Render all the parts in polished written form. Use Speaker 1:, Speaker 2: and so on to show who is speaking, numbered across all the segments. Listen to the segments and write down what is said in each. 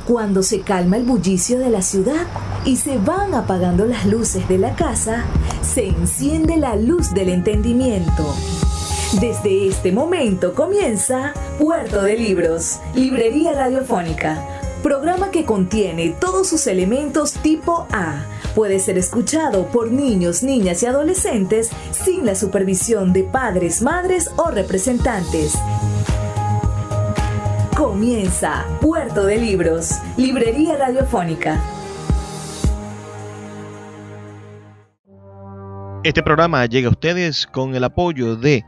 Speaker 1: Cuando se calma el bullicio de la ciudad y se van apagando las luces de la casa, se enciende la luz del entendimiento. Desde este momento comienza Puerto de Libros, Librería Radiofónica, programa que contiene todos sus elementos tipo A. Puede ser escuchado por niños, niñas y adolescentes sin la supervisión de padres, madres o representantes. Comienza Puerto de Libros, Librería Radiofónica.
Speaker 2: Este programa llega a ustedes con el apoyo de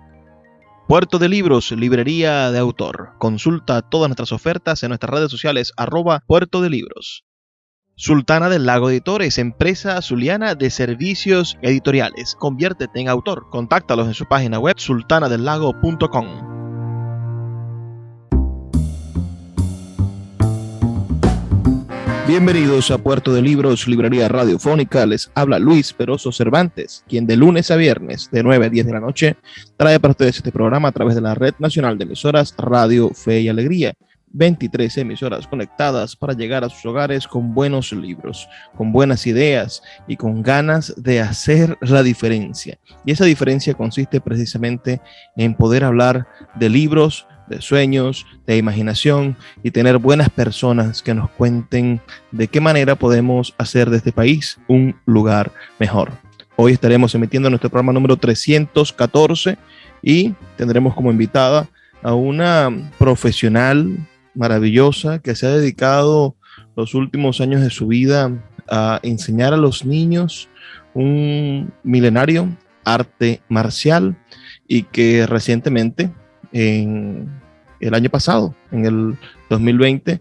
Speaker 2: Puerto de Libros, Librería de Autor. Consulta todas nuestras ofertas en nuestras redes sociales @Puerto de Libros. Sultana del Lago Editores, empresa zuliana de servicios editoriales. Conviértete en autor. Contáctalos en su página web sultanadelago.com. Bienvenidos a Puerto de Libros, Librería Radiofónica. Les habla Luis Peroso Cervantes, quien de lunes a viernes de 9 a 10 de la noche trae para ustedes este programa a través de la Red Nacional de Emisoras Radio Fe y Alegría. 23 emisoras conectadas para llegar a sus hogares con buenos libros, con buenas ideas y con ganas de hacer la diferencia. Y esa diferencia consiste precisamente en poder hablar de libros, de sueños, de imaginación y tener buenas personas que nos cuenten de qué manera podemos hacer de este país un lugar mejor. Hoy estaremos emitiendo nuestro programa número 314 y tendremos como invitada a una profesional maravillosa que se ha dedicado los últimos años de su vida a enseñar a los niños un milenario arte marcial y que recientemente, en el año pasado, en el 2020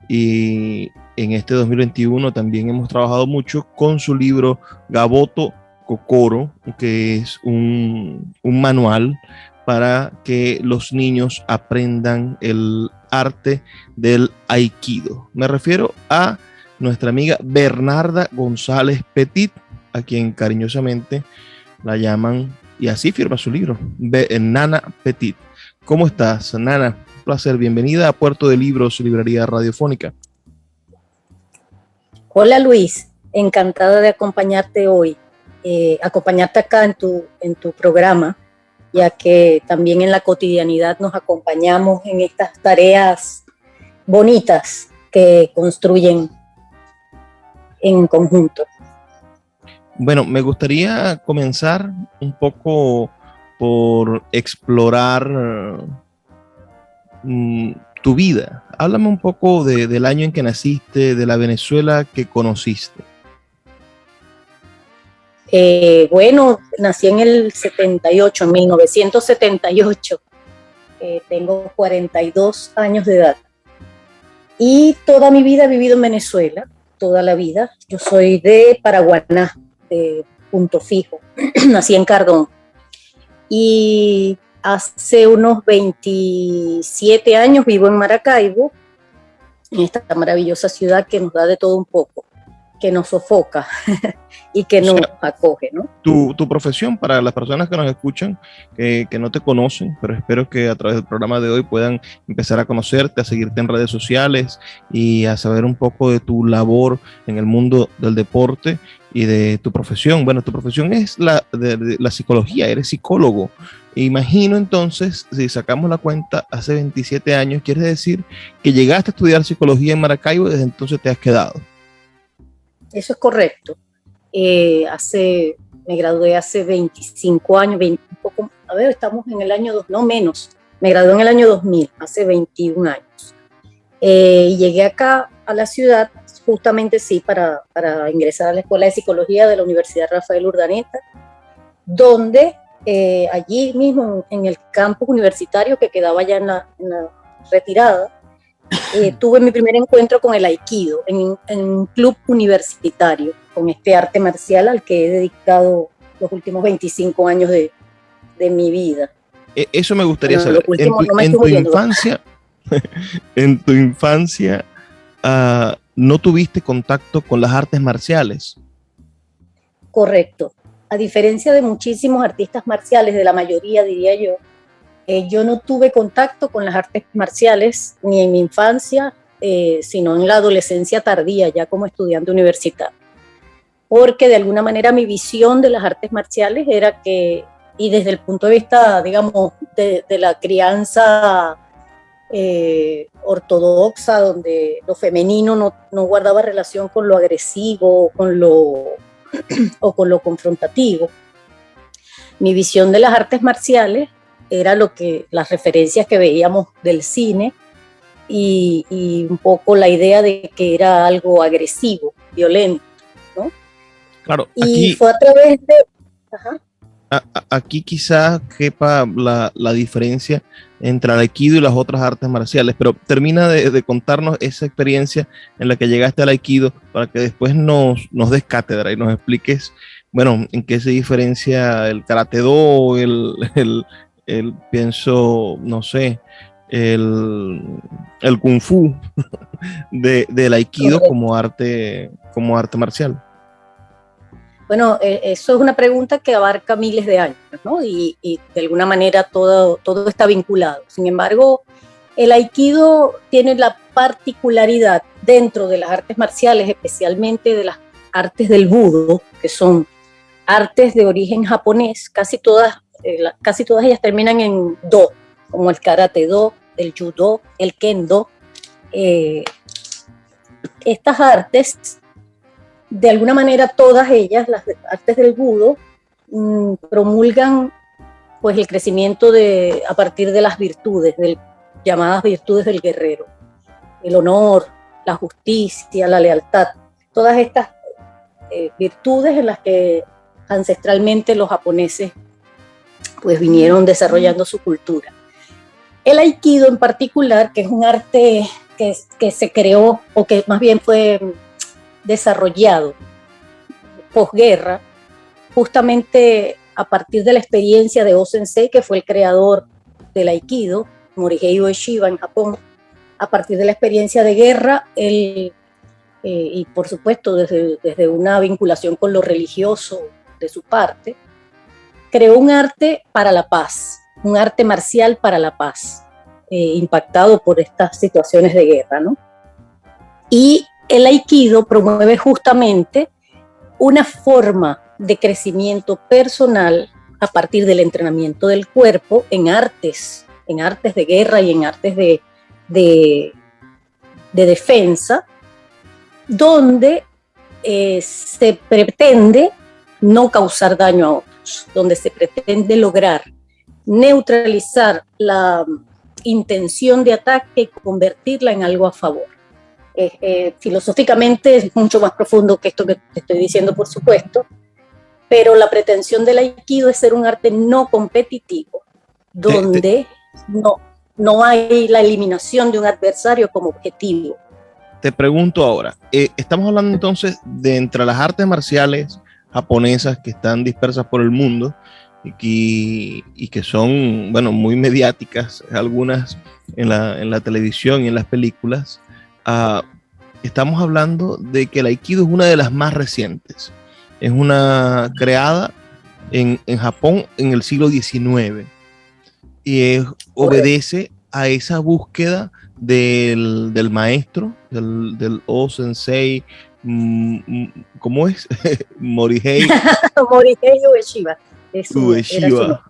Speaker 2: y en este 2021, también hemos trabajado mucho con su libro Gaboto Kokoro, que es un manual para que los niños aprendan el arte del Aikido. Me refiero a nuestra amiga Bernarda González Petit, a quien cariñosamente la llaman, y así firma su libro, Nana Petit. ¿Cómo estás, Nana? Un placer, bienvenida a Puerto de Libros, Librería Radiofónica.
Speaker 3: Hola Luis, encantada de acompañarte hoy, acompañarte acá en tu programa, ya que también en la cotidianidad nos acompañamos en estas tareas bonitas que construyen en conjunto.
Speaker 2: Bueno, me gustaría comenzar un poco por explorar tu vida. Háblame un poco del año en que naciste, de la Venezuela que conociste.
Speaker 3: Bueno, nací en el 78, en 1978. Tengo 42 años de edad. Y toda mi vida he vivido en Venezuela, toda la vida. Yo soy de Paraguaná, de Punto Fijo. Nací en Cardón. Y hace unos 27 años vivo en Maracaibo, en esta maravillosa ciudad que nos da de todo un poco, que nos sofoca y que nos acoge, ¿no?
Speaker 2: Tu profesión, para las personas que nos escuchan, que no te conocen, pero espero que a través del programa de hoy puedan empezar a conocerte, a seguirte en redes sociales y a saber un poco de tu labor en el mundo del deporte y de tu profesión. Bueno, tu profesión es la psicología, eres psicólogo. Imagino entonces, si sacamos la cuenta, hace 27 años, quiere decir que llegaste a estudiar psicología en Maracaibo y desde entonces te has quedado.
Speaker 3: Eso es correcto. Me gradué hace 25 años, estamos en el año 2, no menos. Me gradué en el año 2000, hace 21 años. Y llegué acá a la ciudad justamente para ingresar a la Escuela de Psicología de la Universidad Rafael Urdaneta, donde allí mismo en el campus universitario que quedaba ya en la retirada, tuve mi primer encuentro con el Aikido en un club universitario, con este arte marcial al que he dedicado los últimos 25 años de mi vida.
Speaker 2: Eso me gustaría saber. En tu infancia, ¿no tuviste contacto con las artes marciales?
Speaker 3: Correcto. A diferencia de muchísimos artistas marciales, de la mayoría diría yo no tuve contacto con las artes marciales ni en mi infancia sino en la adolescencia tardía, ya como estudiante universitario. Porque de alguna manera mi visión de las artes marciales era que, y desde el punto de vista, digamos, de la crianza ortodoxa, donde lo femenino no guardaba relación con lo agresivo o con lo confrontativo. Mi visión de las artes marciales era las referencias que veíamos del cine y un poco la idea de que era algo agresivo, violento, ¿no?
Speaker 2: Claro,
Speaker 3: y fue a través de... Ajá.
Speaker 2: Aquí quizás quepa la diferencia entre el Aikido y las otras artes marciales, pero termina de contarnos esa experiencia en la que llegaste al Aikido para que después nos des cátedra y nos expliques, bueno, en qué se diferencia el Karate-Do, pienso, no sé, el Kung Fu del Aikido como arte marcial.
Speaker 3: Bueno, eso es una pregunta que abarca miles de años, ¿no? Y de alguna manera todo está vinculado. Sin embargo, el Aikido tiene la particularidad dentro de las artes marciales, especialmente de las artes del Budo, que son artes de origen japonés, casi todas ellas terminan en Do, como el Karate-Do, el Judo, el Kendo. Estas artes, de alguna manera todas ellas, las artes del Budo, promulgan pues el crecimiento a partir de las virtudes, llamadas virtudes del guerrero, el honor, la justicia, la lealtad, todas estas virtudes en las que ancestralmente los japoneses pues vinieron desarrollando su cultura. El Aikido en particular, que es un arte que se creó, o que más bien fue desarrollado posguerra, justamente a partir de la experiencia de O-sensei, que fue el creador del Aikido, Morihei Ueshiba en Japón. A partir de la experiencia de guerra, él, y por supuesto desde una vinculación con lo religioso de su parte, creó un arte para la paz, un arte marcial para la paz, impactado por estas situaciones de guerra, ¿no? Y el Aikido promueve justamente una forma de crecimiento personal a partir del entrenamiento del cuerpo en artes de guerra y en artes de defensa, donde se pretende no causar daño a otros, donde se pretende lograr neutralizar la intención de ataque y convertirla en algo a favor. Filosóficamente es mucho más profundo que esto que te estoy diciendo, por supuesto, pero la pretensión del Aikido es ser un arte no competitivo, donde no hay la eliminación de un adversario como objetivo.
Speaker 2: Te pregunto ahora, estamos hablando entonces de entre las artes marciales japonesas que están dispersas por el mundo y que son, bueno, muy mediáticas, algunas en la televisión y en las películas. Estamos hablando de que el Aikido es una de las más recientes. Es una creada en Japón en el siglo XIX y obedece a esa búsqueda del maestro, del O-sensei, ¿cómo es? Morihei
Speaker 3: Ueshiba.
Speaker 2: Ueshiba.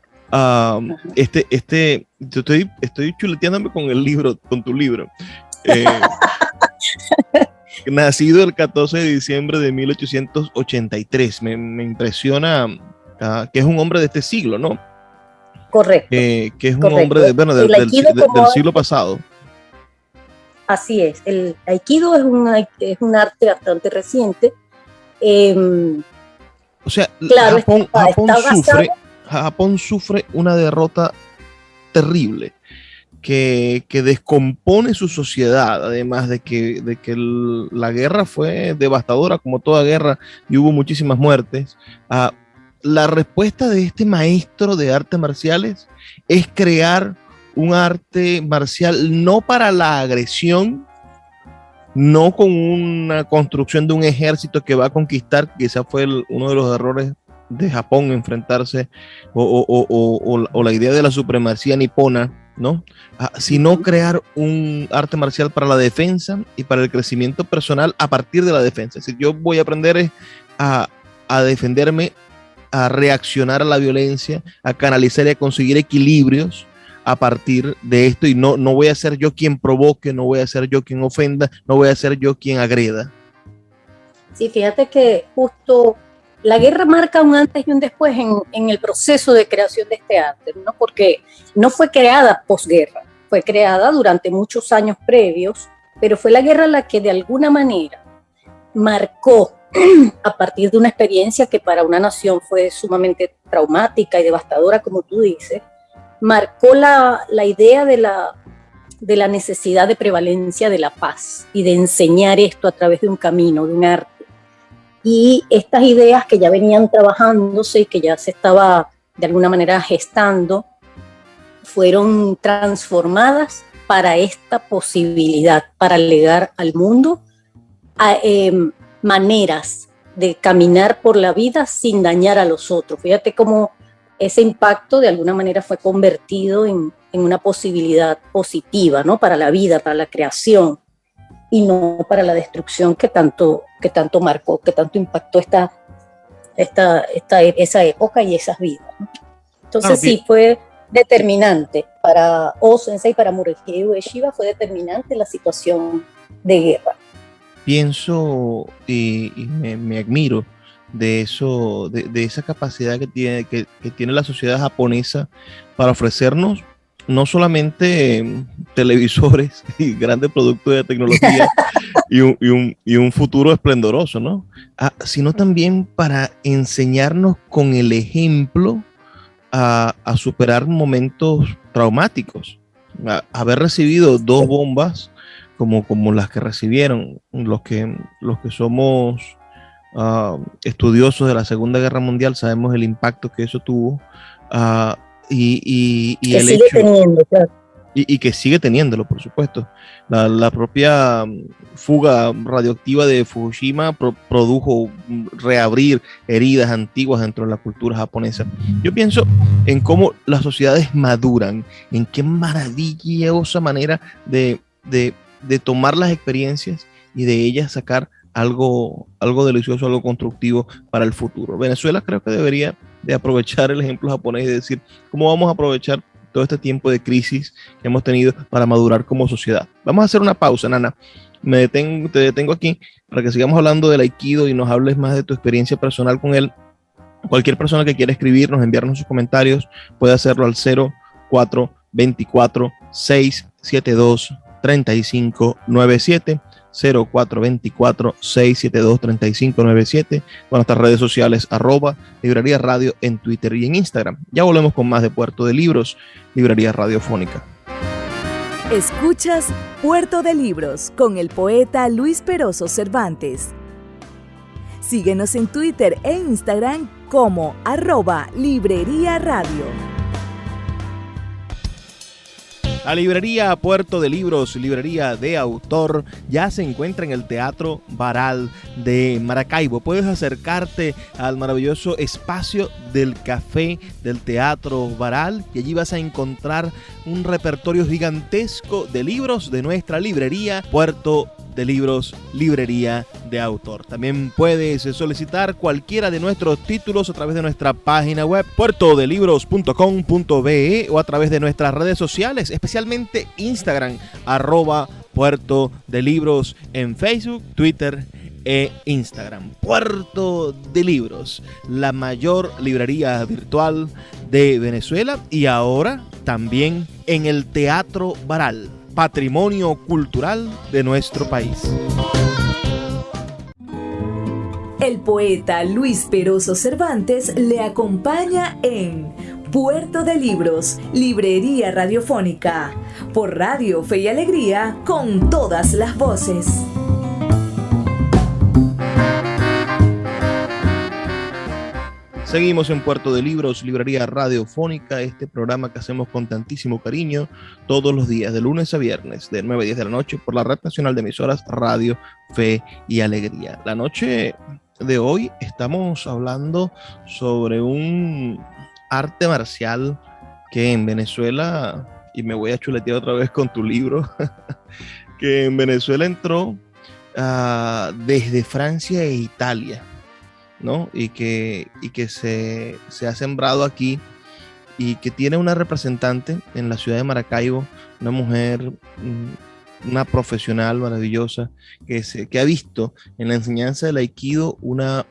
Speaker 2: Estoy chuleteándome con el libro, con tu libro. Nacido el 14 de diciembre de 1883. Me impresiona que es un hombre de este siglo, ¿no?
Speaker 3: Correcto.
Speaker 2: Que es un hombre del siglo pasado.
Speaker 3: Así es. El Aikido es un arte bastante reciente.
Speaker 2: O sea,
Speaker 3: claro,
Speaker 2: Japón sufre una derrota terrible que descompone su sociedad, además de que la guerra fue devastadora como toda guerra y hubo muchísimas muertes. La respuesta de este maestro de artes marciales es crear un arte marcial no para la agresión, no con una construcción de un ejército que va a conquistar, que quizás fue uno de los errores de Japón, enfrentarse, o la idea de la supremacía nipona ¿no? Sino crear un arte marcial para la defensa y para el crecimiento personal a partir de la defensa. Es decir, yo voy a aprender a defenderme, a reaccionar a la violencia, a canalizar y a conseguir equilibrios a partir de esto, y no voy a ser yo quien provoque, no voy a ser yo quien ofenda, no voy a ser yo quien agreda.
Speaker 3: Sí, fíjate que justo la guerra marca un antes y un después en el proceso de creación de este arte, ¿no? Porque no fue creada posguerra, fue creada durante muchos años previos, pero fue la guerra la que de alguna manera marcó, a partir de una experiencia que para una nación fue sumamente traumática y devastadora, como tú dices, marcó la idea de la necesidad de prevalencia de la paz y de enseñar esto a través de un camino, de un arte. Y estas ideas que ya venían trabajándose y que ya se estaba de alguna manera gestando, fueron transformadas para esta posibilidad, para legar al mundo maneras de caminar por la vida sin dañar a los otros. Fíjate cómo ese impacto de alguna manera fue convertido en una posibilidad positiva, ¿no? Para la vida, para la creación, y no para la destrucción que tanto marcó, que tanto impactó esa época y esas vidas, ¿no? Entonces sí, fue determinante para O-Sensei, para Morihei Ueshiba, fue determinante la situación de guerra.
Speaker 2: Pienso y me admiro de eso, de esa capacidad que tiene la sociedad japonesa para ofrecernos no solamente televisores y grandes productos de tecnología y un futuro esplendoroso, ¿no? Sino también para enseñarnos con el ejemplo a superar momentos traumáticos. Haber recibido 2 bombas como las que recibieron los que somos estudiosos de la Segunda Guerra Mundial, sabemos el impacto que eso tuvo, y
Speaker 3: que
Speaker 2: el
Speaker 3: sigue
Speaker 2: hecho,
Speaker 3: teniendo, claro.
Speaker 2: y que sigue teniéndolo, por supuesto. La propia fuga radioactiva de Fukushima produjo reabrir heridas antiguas dentro de la cultura japonesa. Yo pienso en cómo las sociedades maduran, en qué maravillosa manera de tomar las experiencias y de ellas sacar algo delicioso, algo constructivo para el futuro. Venezuela creo que debería de aprovechar el ejemplo japonés y decir cómo vamos a aprovechar todo este tiempo de crisis que hemos tenido para madurar como sociedad. Vamos a hacer una pausa, Nana. Te detengo aquí para que sigamos hablando del Aikido y nos hables más de tu experiencia personal con él. Cualquier persona que quiera escribirnos, enviarnos sus comentarios, puede hacerlo al 0424 672 3597, 0424 672 3597, con nuestras redes sociales @Librería Radio en Twitter y en Instagram. Ya volvemos con más de Puerto de Libros, Librería Radiofónica.
Speaker 1: Escuchas Puerto de Libros con el poeta Luis Peroso Cervantes. Síguenos en Twitter e Instagram como @Librería Radio.
Speaker 2: La librería Puerto de Libros, librería de autor, ya se encuentra en el Teatro Baral de Maracaibo. Puedes acercarte al maravilloso espacio del café del Teatro Baral y allí vas a encontrar un repertorio gigantesco de libros de nuestra librería Puerto de Libros, librería de autor. También puedes solicitar cualquiera de nuestros títulos a través de nuestra página web puertodelibros.com.be o a través de nuestras redes sociales, especialmente Instagram, @Puerto de Libros en Facebook, Twitter e Instagram. Puerto de Libros, la mayor librería virtual de Venezuela y ahora también en el Teatro Baral, patrimonio cultural de nuestro país.
Speaker 1: El poeta Luis Peroso Cervantes le acompaña en Puerto de Libros, librería radiofónica, por Radio Fe y Alegría, con todas las voces.
Speaker 2: Seguimos en Puerto de Libros, librería radiofónica, este programa que hacemos con tantísimo cariño todos los días, de lunes a viernes, de 9 a 10 de la noche, por la Red Nacional de Emisoras Radio Fe y Alegría. La noche de hoy estamos hablando sobre un arte marcial que en Venezuela y me voy a chuletear otra vez con tu libro, que en Venezuela entró desde Francia e Italia, ¿no? Y que se ha sembrado aquí y que tiene una representante en la ciudad de Maracaibo, una mujer, una profesional maravillosa, que ha visto en la enseñanza del Aikido una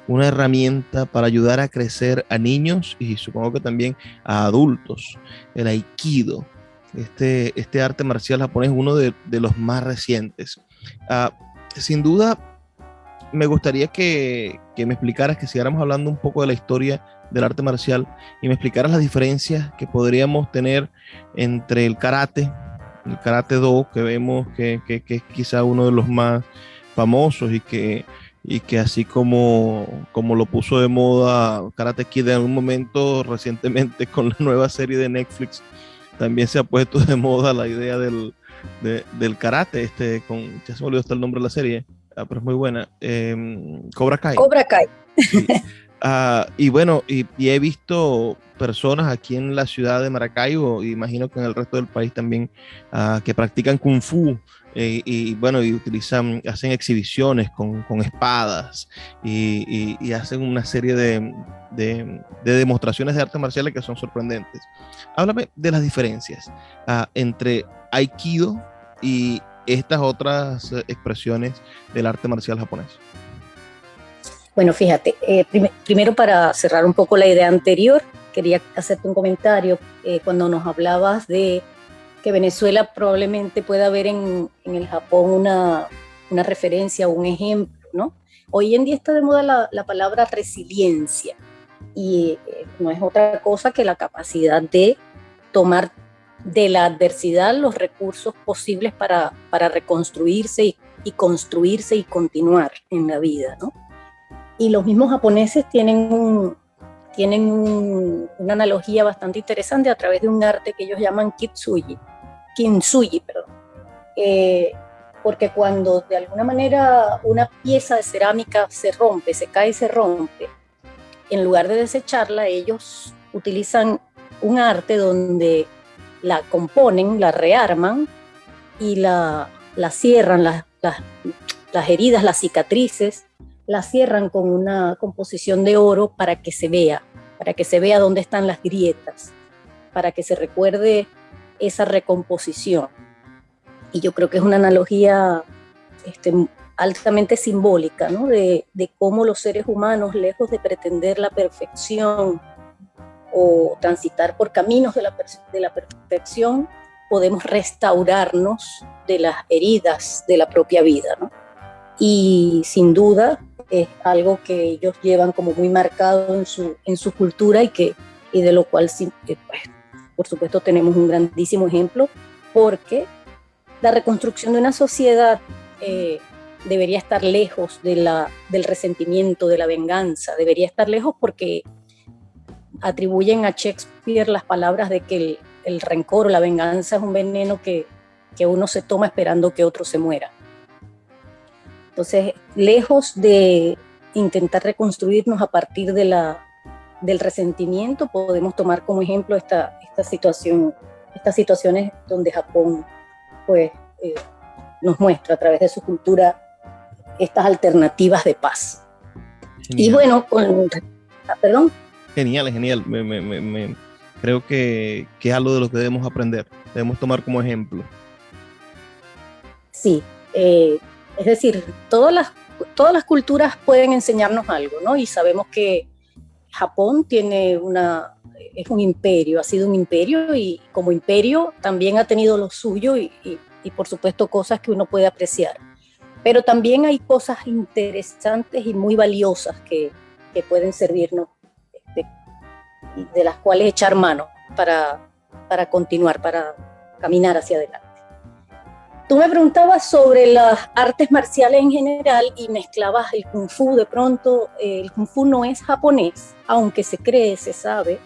Speaker 2: herramienta para ayudar a crecer a niños y supongo que también a adultos. El Aikido, este arte marcial japonés, uno de los más recientes. Sin duda, me gustaría que me explicaras, que siguiéramos hablando un poco de la historia del arte marcial y me explicaras las diferencias que podríamos tener entre el karate do, que vemos que es quizá uno de los más famosos y que así como lo puso de moda Karate Kid en algún momento recientemente con la nueva serie de Netflix, también se ha puesto de moda la idea del karate, ya se me olvidó hasta el nombre de la serie, pero es muy buena, Cobra Kai.
Speaker 3: Cobra Kai.
Speaker 2: Sí. Y bueno, y he visto personas aquí en la ciudad de Maracaibo, imagino que en el resto del país también, que practican Kung Fu, y bueno, y hacen exhibiciones con espadas y hacen una serie de demostraciones de artes marciales que son sorprendentes. Háblame de las diferencias entre Aikido y estas otras expresiones del arte marcial japonés.
Speaker 3: Bueno, fíjate, primero para cerrar un poco la idea anterior, quería hacerte un comentario cuando nos hablabas de que Venezuela probablemente pueda ver en el Japón una referencia o un ejemplo, ¿no? Hoy en día está de moda la palabra resiliencia y no es otra cosa que la capacidad de tomar de la adversidad los recursos posibles para reconstruirse y construirse y continuar en la vida, ¿no? Y los mismos japoneses tienen una analogía bastante interesante a través de un arte que ellos llaman kintsugi, porque cuando de alguna manera una pieza de cerámica se cae y se rompe, en lugar de desecharla, ellos utilizan un arte donde la componen, la rearman y la cierran, las heridas, las cicatrices, la cierran con una composición de oro para que se vea dónde están las grietas, para que se recuerde esa recomposición. Y yo creo que es una analogía altamente simbólica, ¿no? de cómo los seres humanos, lejos de pretender la perfección o transitar por caminos de la perfección, podemos restaurarnos de las heridas de la propia vida, ¿no? Y sin duda es algo que ellos llevan como muy marcado en su cultura y de lo cual pues, por supuesto tenemos un grandísimo ejemplo, porque la reconstrucción de una sociedad debería estar lejos del resentimiento, de la venganza, debería estar lejos porque atribuyen a Shakespeare las palabras de que el rencor o la venganza es un veneno que uno se toma esperando que otro se muera. Entonces, lejos de intentar reconstruirnos a partir del resentimiento, podemos tomar como ejemplo estas situaciones donde Japón pues, nos muestra a través de su cultura estas alternativas de paz. Genial. Y bueno, perdón.
Speaker 2: Genial. Creo que es algo de lo que debemos aprender, debemos tomar como ejemplo.
Speaker 3: Sí, es decir, todas las culturas pueden enseñarnos algo, ¿no? Y sabemos que Japón es un imperio, ha sido un imperio y como imperio también ha tenido lo suyo y por supuesto cosas que uno puede apreciar. Pero también hay cosas interesantes y muy valiosas que pueden servirnos, de las cuales echar mano para continuar, para caminar hacia adelante. Tú me preguntabas sobre las artes marciales en general y mezclabas el Kung Fu. De pronto, el Kung Fu no es japonés, aunque se sabe,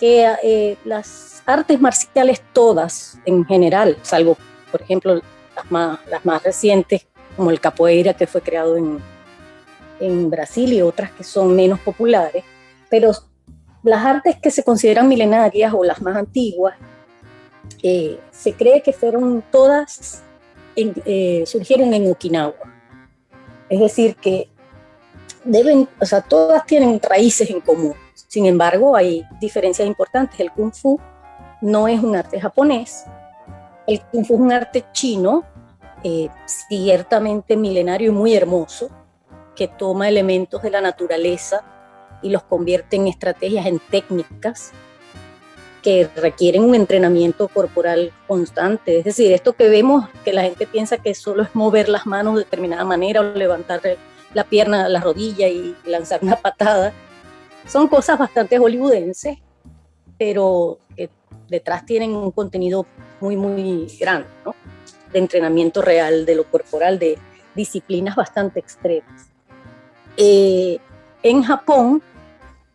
Speaker 3: que las artes marciales todas en general, salvo, por ejemplo, las más recientes, como el capoeira, que fue creado en Brasil, y otras que son menos populares, pero las artes que se consideran milenarias o las más antiguas, se cree que fueron todas, surgieron en Okinawa. Es decir, que todas tienen raíces en común. Sin embargo, hay diferencias importantes. El Kung Fu no es un arte japonés. El Kung Fu es un arte chino, ciertamente milenario y muy hermoso, que toma elementos de la naturaleza y los convierte en estrategias, en técnicas que requieren un entrenamiento corporal constante. Es decir, esto que vemos, que la gente piensa que solo es mover las manos de determinada manera o levantar la pierna, la rodilla y lanzar una patada, son cosas bastante hollywoodenses, pero que detrás tienen un contenido muy, muy grande, ¿no? De entrenamiento real de lo corporal, de disciplinas bastante extremas. En Japón,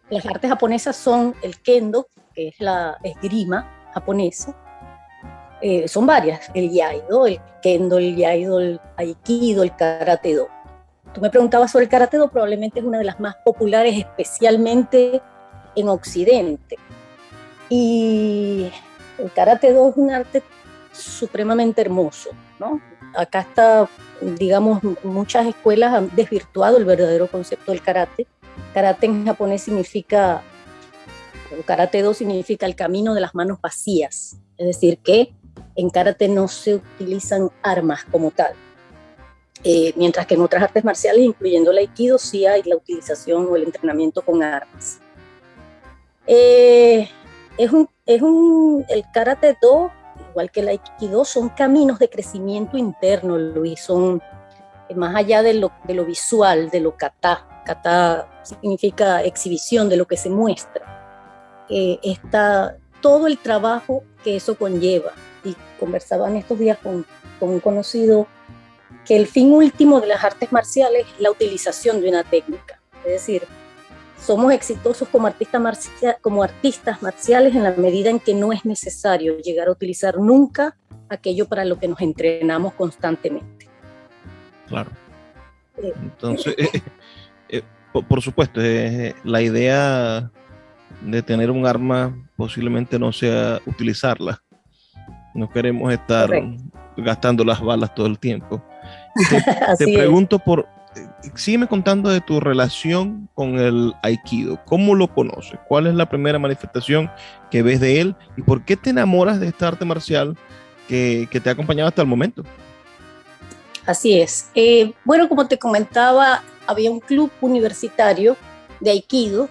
Speaker 3: las artes japonesas son el kendo, que es la esgrima japonesa. Son varias: el iaido, el kendo, el iaido, el aikido, el karate-do. Tú me preguntabas sobre el karate-do, probablemente es una de las más populares, especialmente en Occidente. Y el karate-do es un arte supremamente hermoso, ¿no? Acá está, digamos, muchas escuelas han desvirtuado el verdadero concepto del karate. Karate en japonés significa, o karate-do significa el camino de las manos vacías. Es decir, que en karate no se utilizan armas como tal. Mientras que en otras artes marciales, incluyendo el aikido, sí hay la utilización o el entrenamiento con armas. El karate-do, igual que el aikido, son caminos de crecimiento interno, Luis. Son más allá de lo visual, de lo kata. Kata significa exhibición, de lo que se muestra. Está todo el trabajo que eso conlleva. Y conversaba en estos días con un conocido que el fin último de las artes marciales es la utilización de una técnica. Es decir, somos exitosos como artistas marciales en la medida en que no es necesario llegar a utilizar nunca aquello para lo que nos entrenamos constantemente.
Speaker 2: Claro. Entonces, por supuesto, la idea de tener un arma posiblemente no sea utilizarla. No queremos estar gastando las balas todo el tiempo. Te pregunto sígueme contando de tu relación con el Aikido. ¿Cómo lo conoces? ¿Cuál es la primera manifestación que ves de él? ¿Y por qué te enamoras de esta arte marcial que te ha acompañado hasta el momento?
Speaker 3: Así es. Bueno, como te comentaba, había un club universitario de Aikido.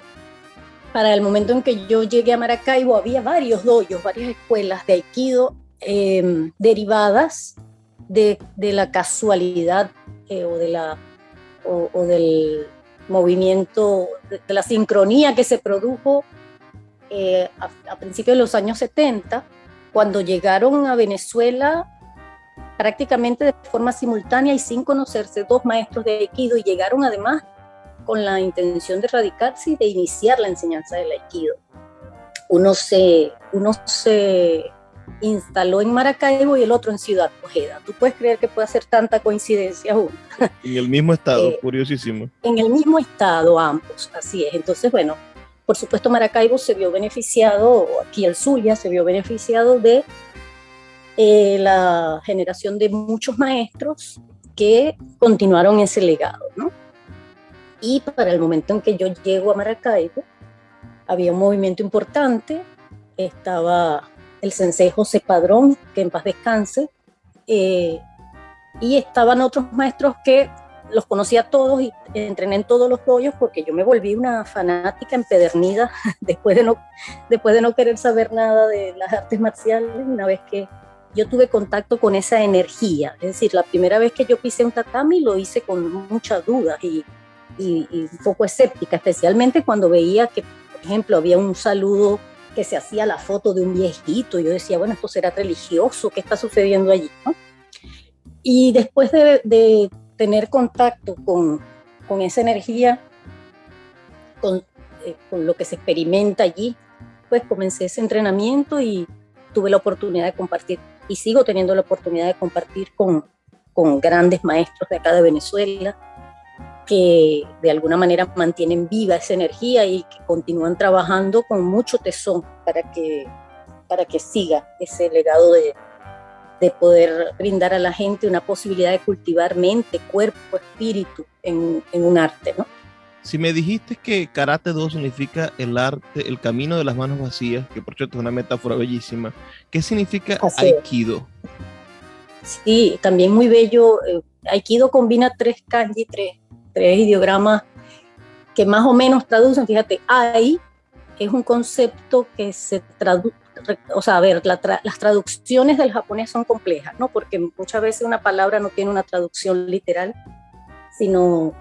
Speaker 3: Para el momento en que yo llegué a Maracaibo, había varios dojos, varias escuelas de Aikido derivadas de la casualidad o del movimiento, de la sincronía que se produjo a principios de los años 70, cuando llegaron a Venezuela prácticamente de forma simultánea y sin conocerse dos maestros de Aikido, y llegaron además con la intención de radicarse y de iniciar la enseñanza del Aikido. Uno se instaló en Maracaibo y el otro en Ciudad Ojeda. ¿Tú puedes creer que puede hacer tanta coincidencia juntas?
Speaker 2: En el mismo estado, curiosísimo.
Speaker 3: En el mismo estado ambos, así es. Entonces, bueno, por supuesto Maracaibo se vio beneficiado, aquí el Zulia se vio beneficiado de la generación de muchos maestros que continuaron ese legado, ¿no? Y para el momento en que yo llego a Maracaibo, había un movimiento importante. Estaba el sensei José Padrón, que en paz descanse, y estaban otros maestros que los conocía todos y entrené en todos los rollos, porque yo me volví una fanática empedernida después de no querer saber nada de las artes marciales. Una vez que yo tuve contacto con esa energía, es decir, la primera vez que yo pisé un tatami lo hice con muchas dudas y un poco escéptica, especialmente cuando veía que, por ejemplo, había un saludo que se hacía la foto de un viejito. Yo decía, bueno, ¿esto será religioso? ¿Qué está sucediendo allí, ¿no? Y después de tener contacto con esa energía, con lo que se experimenta allí, pues comencé ese entrenamiento y tuve la oportunidad de compartir, y sigo teniendo la oportunidad de compartir con grandes maestros de acá de Venezuela. que de alguna manera mantienen viva esa energía y que continúan trabajando con mucho tesón para que siga ese legado de poder brindar a la gente una posibilidad de cultivar mente, cuerpo, espíritu en un arte, ¿no?
Speaker 2: Si me dijiste que Karate Do significa el arte, el camino de las manos vacías, que por cierto es una metáfora bellísima, ¿qué significa Aikido?
Speaker 3: Sí, también muy bello. Aikido combina 3 kanji, tres ideogramas que más o menos traducen. Fíjate, Ai es un concepto que se traduce, o sea, a ver, las traducciones del japonés son complejas, ¿no? Porque muchas veces una palabra no tiene una traducción literal, sino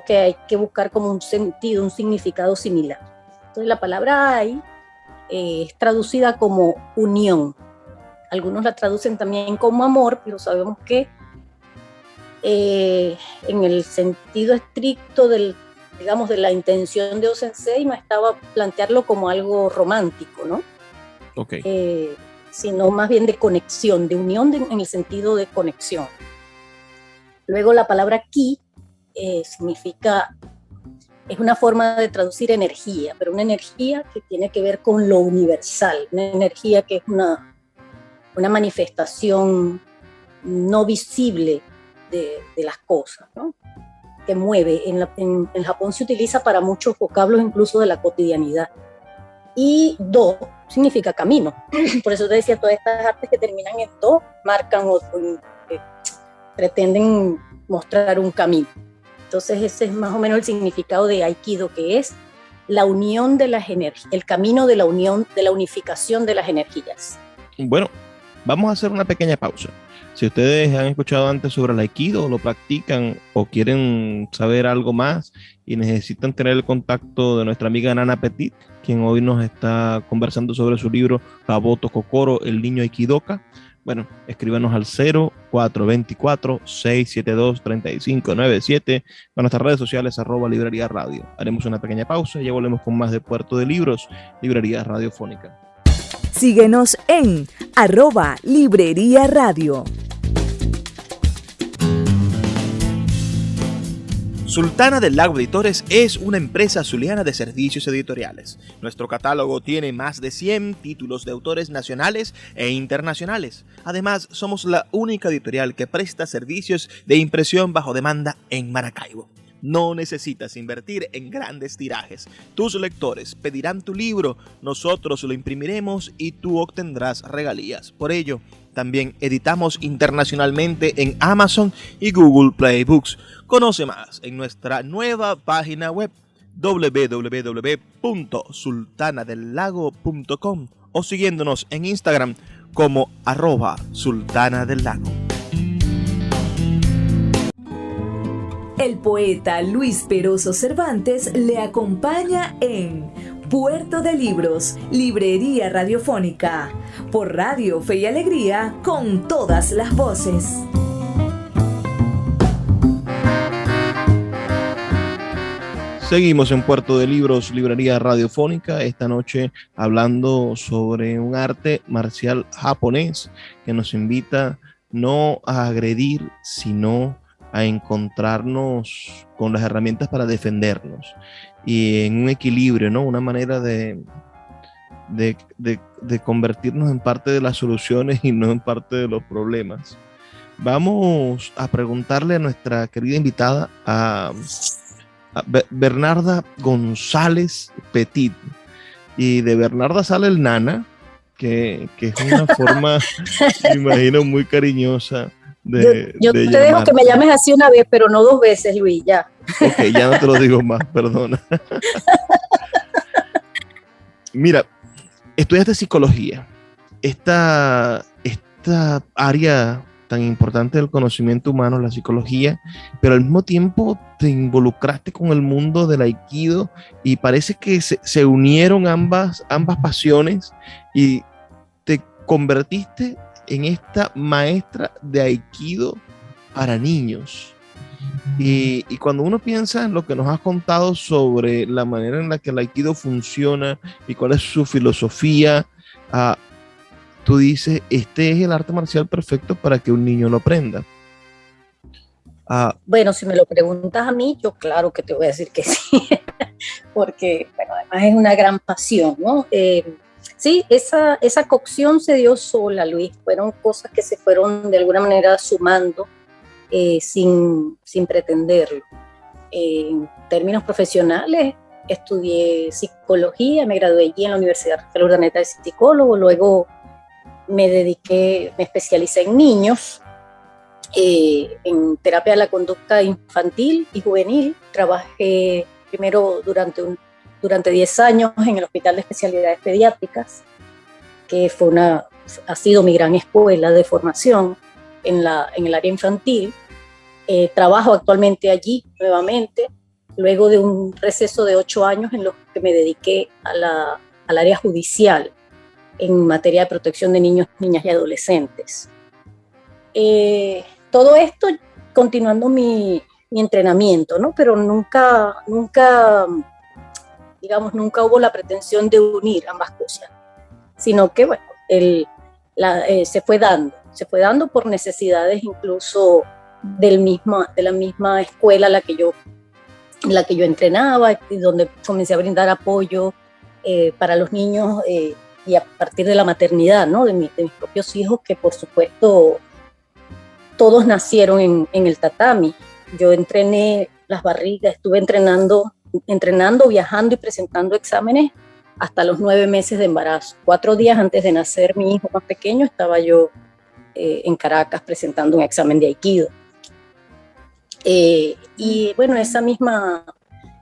Speaker 3: que hay que buscar como un sentido, un significado similar. Entonces la palabra Ai es traducida como unión. Algunos la traducen también como amor, pero sabemos que en el sentido estricto digamos, de la intención de O-sensei no estaba plantearlo como algo romántico, ¿no?
Speaker 2: Okay.
Speaker 3: Sino más bien de conexión, de unión en el sentido de conexión. Luego la palabra ki significa, es una forma de traducir energía, pero una energía que tiene que ver con lo universal, una energía que es una manifestación no visible de las cosas, ¿no? Que mueve. En Japón se utiliza para muchos vocablos, incluso de la cotidianidad. Y do significa camino. Por eso te decía, todas estas artes que terminan en do marcan o pretenden mostrar un camino. Entonces ese es más o menos el significado de Aikido, que es la unión de las energías, el camino de la unión, de la unificación de las energías.
Speaker 2: Bueno, vamos a hacer una pequeña pausa. Si ustedes han escuchado antes sobre el Aikido, lo practican o quieren saber algo más y necesitan tener el contacto de nuestra amiga Nana Petit, quien hoy nos está conversando sobre su libro Kabuto Kokoro, el niño Aikidoka, bueno, escríbanos al 0424-672-3597 con nuestras redes sociales @librería radio. Haremos una pequeña pausa y ya volvemos con más de Puerto de Libros, Librería Radiofónica.
Speaker 1: Síguenos en @librería radio.
Speaker 2: Sultana del Lago Editores es una empresa zuliana de servicios editoriales. Nuestro catálogo tiene más de 100 títulos de autores nacionales e internacionales. Además, somos la única editorial que presta servicios de impresión bajo demanda en Maracaibo. No necesitas invertir en grandes tirajes. Tus lectores pedirán tu libro, nosotros lo imprimiremos y tú obtendrás regalías. Por ello, también editamos internacionalmente en Amazon y Google Play Books. Conoce más en nuestra nueva página web www.sultanadelago.com o siguiéndonos en Instagram como @sultanadelago.
Speaker 1: El poeta Luis Peroso Cervantes le acompaña en Puerto de Libros, Librería Radiofónica, por Radio Fe y Alegría, con todas las voces.
Speaker 2: Seguimos en Puerto de Libros, Librería Radiofónica, esta noche hablando sobre un arte marcial japonés que nos invita no a agredir, sino a encontrarnos con las herramientas para defendernos y en un equilibrio, ¿no? Una manera de convertirnos en parte de las soluciones y no en parte de los problemas. Vamos a preguntarle a nuestra querida invitada, a Bernarda González Petit, y de Bernarda sale el Nana, que es una forma, me imagino, muy cariñosa
Speaker 3: yo te dejo que me llames así una vez, pero no 2 veces, Luis, ya.
Speaker 2: Ok, ya no te lo digo más, perdona. Mira, estudiaste psicología. Esta área tan importante del conocimiento humano, la psicología, pero al mismo tiempo te involucraste con el mundo del Aikido y parece que se unieron ambas pasiones y te convertiste en esta maestra de Aikido para niños. Y cuando uno piensa en lo que nos has contado sobre la manera en la que el Aikido funciona y cuál es su filosofía, tú dices, este es el arte marcial perfecto para que un niño lo aprenda.
Speaker 3: Bueno, si me lo preguntas a mí, yo claro que te voy a decir que sí, porque bueno, además es una gran pasión, ¿no? Sí, esa cocción se dio sola, Luis, fueron cosas que se fueron de alguna manera sumando sin pretenderlo. En términos profesionales, estudié psicología, me gradué allí en la Universidad Rafael Urdaneta de psicólogo, luego me especialicé en niños, en terapia de la conducta infantil y juvenil. Trabajé primero durante 10 años en el Hospital de Especialidades Pediátricas, que ha sido mi gran escuela de formación en el área infantil. Trabajo actualmente allí nuevamente, luego de un receso de 8 años en los que me dediqué al área judicial en materia de protección de niños, niñas y adolescentes. Todo esto continuando mi entrenamiento, ¿no? Pero nunca hubo la pretensión de unir ambas cosas, sino que, bueno, se fue dando por necesidades incluso de la misma escuela en la que yo entrenaba, y donde comencé a brindar apoyo para los niños, y a partir de la maternidad, ¿no? de mis propios hijos, que por supuesto todos nacieron en el tatami. Yo entrené las barrigas, estuve entrenando, viajando y presentando exámenes hasta los 9 meses de embarazo. 4 días antes de nacer mi hijo más pequeño, estaba yo en Caracas presentando un examen de Aikido. Y bueno, esa misma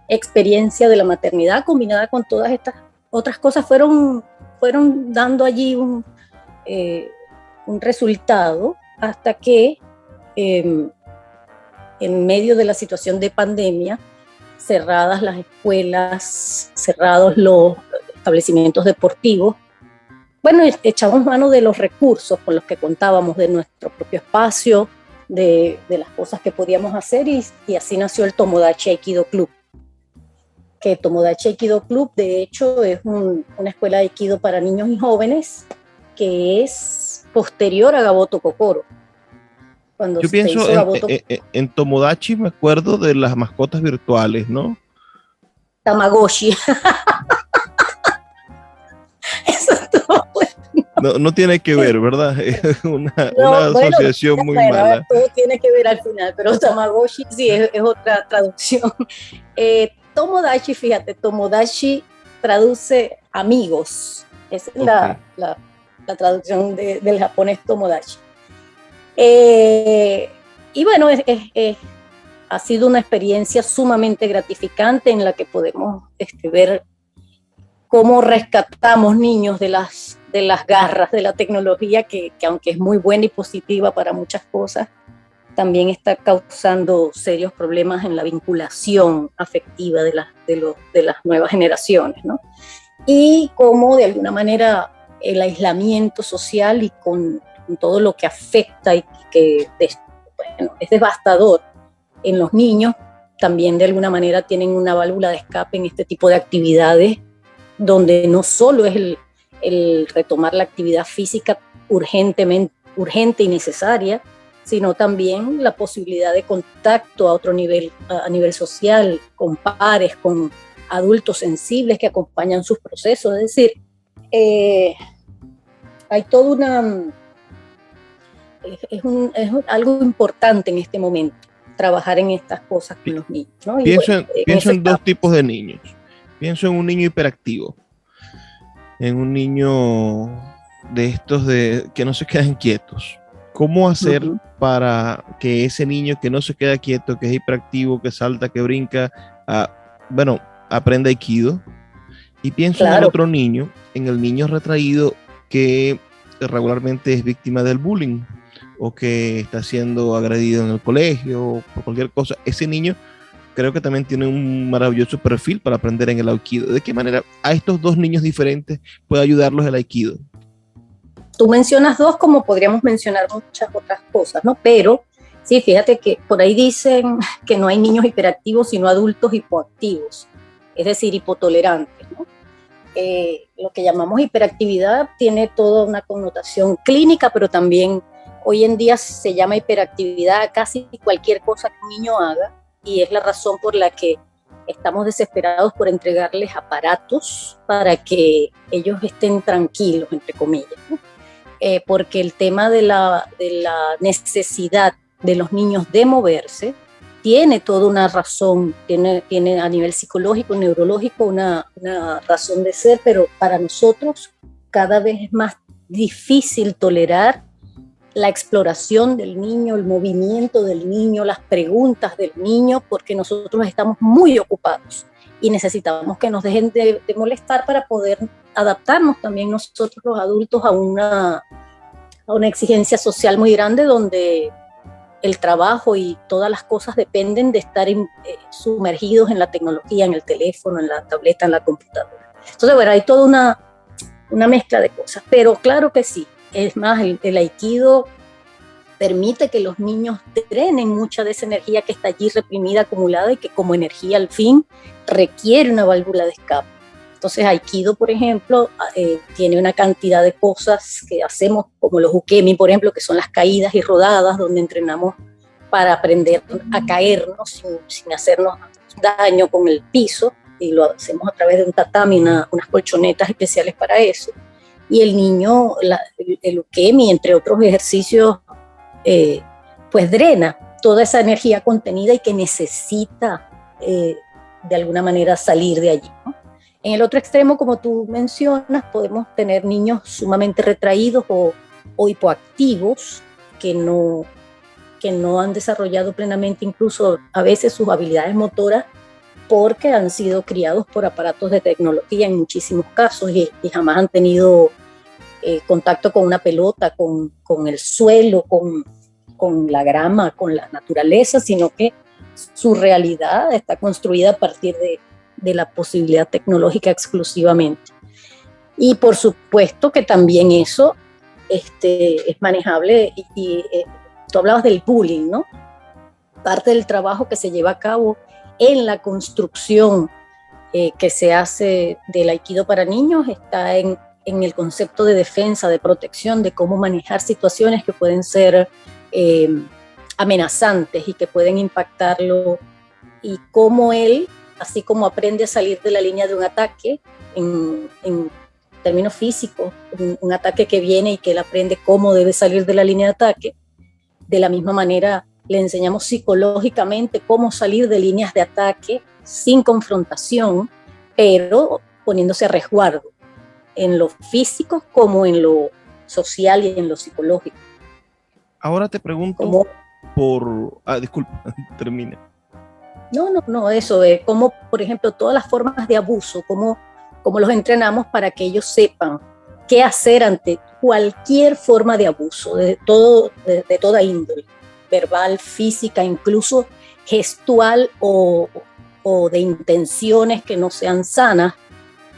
Speaker 3: experiencia de la maternidad combinada con todas estas otras cosas fueron dando allí un resultado, hasta que en medio de la situación de pandemia, cerradas las escuelas, cerrados los establecimientos deportivos, bueno, echamos mano de los recursos con los que contábamos, de nuestro propio espacio, de las cosas que podíamos hacer, y así nació el Tomodachi Aikido Club. Que Tomodachi Aikido Club, de hecho, es una escuela de Aikido para niños y jóvenes que es posterior a Gaboto Kokoro. Cuando
Speaker 2: yo pienso en Tomodachi, me acuerdo de las mascotas virtuales, ¿no?
Speaker 3: Tamagotchi. Eso estuvo bueno.
Speaker 2: No tiene que ver, ¿verdad? Es una asociación muy mala.
Speaker 3: Todo tiene que ver al final, pero Tamagotchi sí es otra traducción. Tomodachi, fíjate, Tomodachi traduce amigos. Esa es la traducción del japonés Tomodachi. Y bueno, ha sido una experiencia sumamente gratificante en la que podemos ver cómo rescatamos niños de las garras de la tecnología, que aunque es muy buena y positiva para muchas cosas, también está causando serios problemas en la vinculación afectiva de las nuevas generaciones, ¿no? Y cómo de alguna manera el aislamiento social y con todo lo que afecta y que es devastador en los niños, también de alguna manera tienen una válvula de escape en este tipo de actividades, donde no solo es el retomar la actividad física urgente y necesaria, sino también la posibilidad de contacto a otro nivel, a nivel social, con pares, con adultos sensibles que acompañan sus procesos. Es decir, hay toda es algo importante en este momento, trabajar en estas cosas con los niños, ¿no?
Speaker 2: Pienso en dos tipos de niños. Pienso en un niño hiperactivo, en un niño de estos que no se quedan quietos. ¿Cómo hacer para que ese niño que no se queda quieto, que es hiperactivo, que salta, que brinca, aprenda Aikido? Y pienso en el otro niño, en el niño retraído que regularmente es víctima del bullying o que está siendo agredido en el colegio o por cualquier cosa. Ese niño creo que también tiene un maravilloso perfil para aprender en el Aikido. ¿De qué manera a estos dos niños diferentes puede ayudarlos el Aikido?
Speaker 3: Tú mencionas dos, como podríamos mencionar muchas otras cosas, ¿no? Pero sí, fíjate que por ahí dicen que no hay niños hiperactivos, sino adultos hipoactivos, es decir, hipotolerantes, ¿no? Lo que llamamos hiperactividad tiene toda una connotación clínica, pero también Hoy en día se llama hiperactividad a casi cualquier cosa que un niño haga, y es la razón por la que estamos desesperados por entregarles aparatos para que ellos estén tranquilos, entre comillas, ¿no? Porque el tema de la necesidad de los niños de moverse tiene toda una razón, tiene a nivel psicológico, neurológico, una razón de ser, pero para nosotros cada vez es más difícil tolerar la exploración del niño, el movimiento del niño, las preguntas del niño, porque nosotros estamos muy ocupados y necesitamos que nos dejen de molestar para poder adaptarnos también nosotros los adultos a una exigencia social muy grande, donde el trabajo y todas las cosas dependen de estar sumergidos en la tecnología, en el teléfono, en la tableta, en la computadora. Entonces, bueno, hay toda una mezcla de cosas, pero claro que sí. Es más, el aikido permite que los niños drenen mucha de esa energía que está allí reprimida, acumulada, y que como energía al fin requiere una válvula de escape. Entonces aikido, por ejemplo, tiene una cantidad de cosas que hacemos, como los ukemi, por ejemplo, que son las caídas y rodadas, donde entrenamos para aprender a caernos sin hacernos daño con el piso, y lo hacemos a través de un tatami, unas colchonetas especiales para eso. Y el niño, el ukemi, entre otros ejercicios, pues drena toda esa energía contenida y que necesita de alguna manera salir de allí, ¿no? En el otro extremo, como tú mencionas, podemos tener niños sumamente retraídos o hipoactivos que no han desarrollado plenamente incluso a veces sus habilidades motoras, porque han sido criados por aparatos de tecnología en muchísimos casos y jamás han tenido contacto con una pelota, con el suelo, con la grama, con la naturaleza, sino que su realidad está construida a partir de la posibilidad tecnológica exclusivamente. Y por supuesto que también eso es manejable, y tú hablabas del bullying, ¿no? Parte del trabajo que se lleva a cabo en la construcción que se hace del aikido para niños está en el concepto de defensa, de protección, de cómo manejar situaciones que pueden ser amenazantes y que pueden impactarlo, y cómo él, así como aprende a salir de la línea de un ataque en términos físicos, un ataque que viene y que él aprende cómo debe salir de la línea de ataque, de la misma manera le enseñamos psicológicamente cómo salir de líneas de ataque sin confrontación, pero poniéndose a resguardo en lo físico como en lo social y en lo psicológico.
Speaker 2: Ahora te pregunto disculpa, termine.
Speaker 3: No, eso es como, por ejemplo, todas las formas de abuso, como los entrenamos para que ellos sepan qué hacer ante cualquier forma de abuso, de toda índole, verbal, física, incluso gestual o de intenciones que no sean sanas,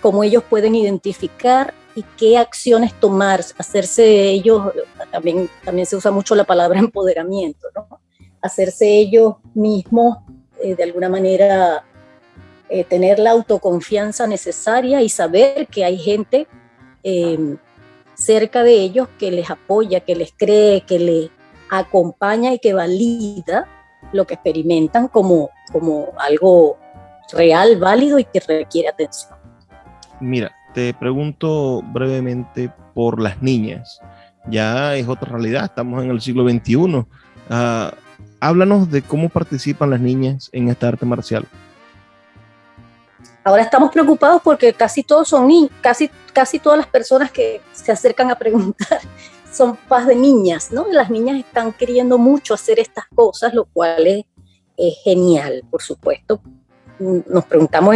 Speaker 3: cómo ellos pueden identificar y qué acciones tomar, hacerse ellos, también se usa mucho la palabra empoderamiento, ¿no? Hacerse ellos mismos, de alguna manera, tener la autoconfianza necesaria y saber que hay gente cerca de ellos que les apoya, que les cree, que les acompaña y que valida lo que experimentan como algo real, válido y que requiere atención.
Speaker 2: Mira, te pregunto brevemente por las niñas. Ya es otra realidad, estamos en el siglo XXI. Háblanos de cómo participan las niñas en esta arte marcial.
Speaker 3: Ahora estamos preocupados porque casi todos son niños, casi todas las personas que se acercan a preguntar son papás de niñas, ¿no? Las niñas están queriendo mucho hacer estas cosas, lo cual es genial, por supuesto. Nos preguntamos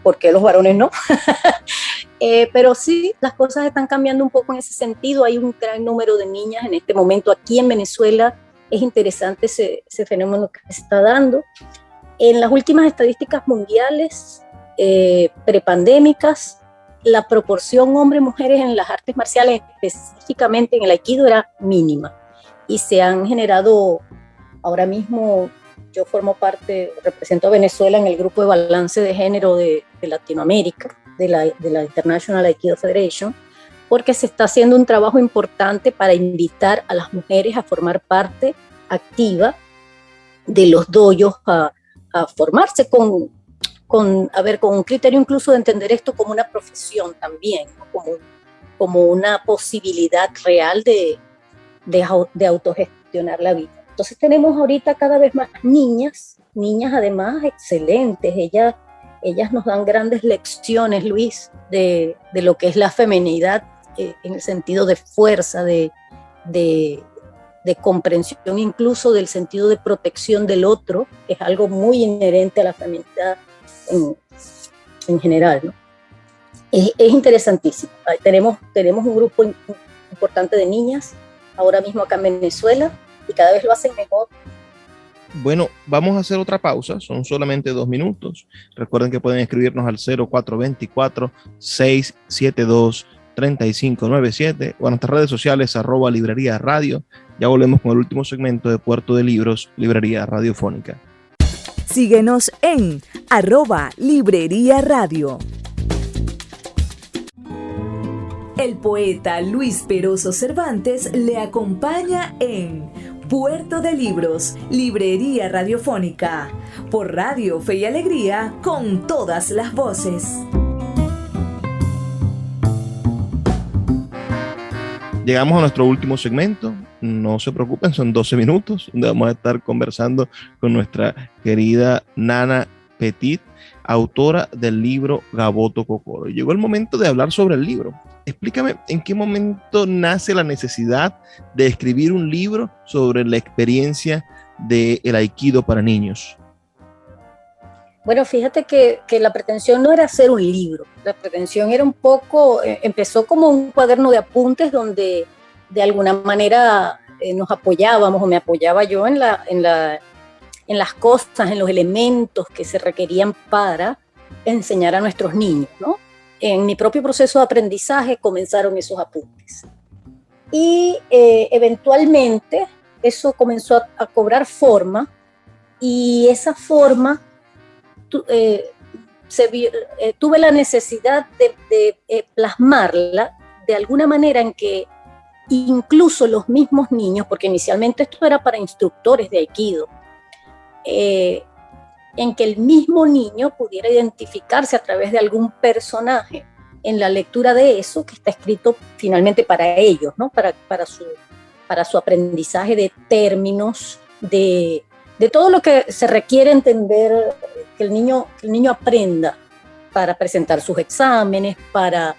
Speaker 3: por qué los varones no. Pero sí, las cosas están cambiando un poco en ese sentido. Hay un gran número de niñas en este momento aquí en Venezuela. Es interesante ese fenómeno que se está dando. En las últimas estadísticas mundiales prepandémicas, la proporción hombre-mujeres en las artes marciales, específicamente en el aikido, era mínima. Y se han generado, ahora mismo yo formo parte, represento a Venezuela en el grupo de balance de género de Latinoamérica, de la International Aikido Federation, porque se está haciendo un trabajo importante para invitar a las mujeres a formar parte activa de los dojos, a formarse con un criterio incluso de entender esto como una profesión también, ¿no? como una posibilidad real de autogestionar la vida. Entonces tenemos ahorita cada vez más niñas además excelentes, ellas nos dan grandes lecciones, Luis, de lo que es la feminidad, en el sentido de fuerza, de comprensión, incluso del sentido de protección del otro, que es algo muy inherente a la feminidad en general, ¿no? Es interesantísimo. Tenemos un grupo importante de niñas ahora mismo acá en Venezuela y cada vez lo hacen mejor.
Speaker 2: Bueno, vamos a hacer otra pausa, son solamente 2 minutos. Recuerden que pueden escribirnos al 0424-672-3597 o a nuestras redes sociales @librería radio. Ya volvemos con el último segmento de Puerto de Libros, Librería Radiofónica.
Speaker 1: Síguenos en @librería radio. El poeta Luis Peroso Cervantes le acompaña en Puerto de Libros, Librería Radiofónica, por Radio Fe y Alegría, con todas las voces.
Speaker 2: Llegamos a nuestro último segmento. No se preocupen, son 12 minutos donde vamos a estar conversando con nuestra querida Nana Petit, autora del libro Gaboto Kokoro. Llegó el momento de hablar sobre el libro. Explícame, ¿en qué momento nace la necesidad de escribir un libro sobre la experiencia del Aikido para niños?
Speaker 3: Bueno, fíjate que la pretensión no era hacer un libro, la pretensión era un poco, empezó como un cuaderno de apuntes donde de alguna manera nos apoyábamos, o me apoyaba yo en las cosas, en los elementos que se requerían para enseñar a nuestros niños, ¿no? En mi propio proceso de aprendizaje comenzaron esos apuntes. Y eventualmente eso comenzó a cobrar forma, y esa forma tuve la necesidad de plasmarla de alguna manera en que incluso los mismos niños, porque inicialmente esto era para instructores de Aikido, en que el mismo niño pudiera identificarse a través de algún personaje en la lectura de eso que está escrito finalmente para ellos, ¿no? para su aprendizaje de términos, de todo lo que se requiere entender, que el niño aprenda para presentar sus exámenes, para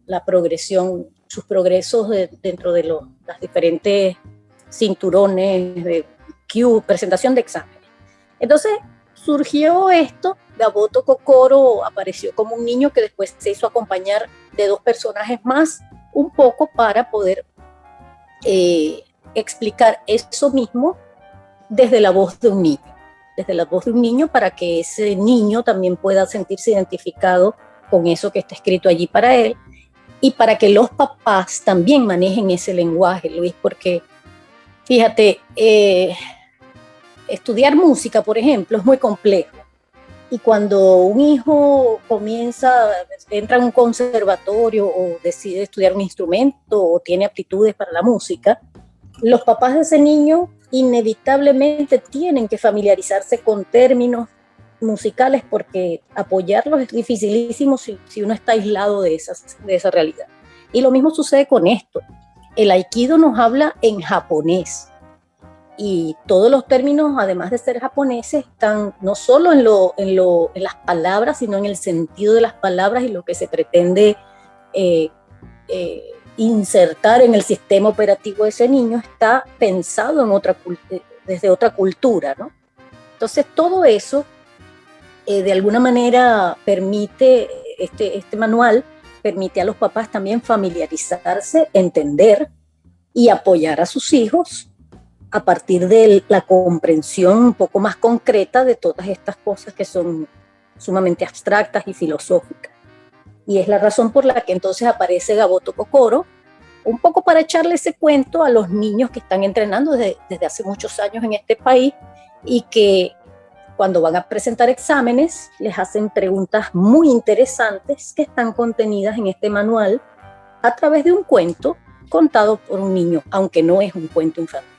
Speaker 3: la progresión, sus progresos dentro de las diferentes cinturones de presentación de exámenes. Entonces surgió esto, Gaboto Kokoro apareció como un niño que después se hizo acompañar de 2 personajes más, un poco para poder explicar eso mismo desde la voz de un niño, para que ese niño también pueda sentirse identificado con eso que está escrito allí para él, y para que los papás también manejen ese lenguaje, Luis, porque fíjate, estudiar música, por ejemplo, es muy complejo. Y cuando un hijo entra en un conservatorio o decide estudiar un instrumento o tiene aptitudes para la música, los papás de ese niño inevitablemente tienen que familiarizarse con términos musicales, porque apoyarlos es dificilísimo si uno está aislado de esa realidad. Y lo mismo sucede con esto. El Aikido nos habla en japonés. Y todos los términos, además de ser japoneses, están no solo en las palabras, sino en el sentido de las palabras y lo que se pretende insertar en el sistema operativo de ese niño está pensado desde otra cultura, ¿no? Entonces todo eso de alguna manera permite, este manual permite a los papás también familiarizarse, entender y apoyar a sus hijos a partir de la comprensión un poco más concreta de todas estas cosas que son sumamente abstractas y filosóficas. Y es la razón por la que entonces aparece Gaboto Kokoro, un poco para echarle ese cuento a los niños que están entrenando desde hace muchos años en este país, y que cuando van a presentar exámenes les hacen preguntas muy interesantes que están contenidas en este manual, a través de un cuento contado por un niño, aunque no es un cuento infantil.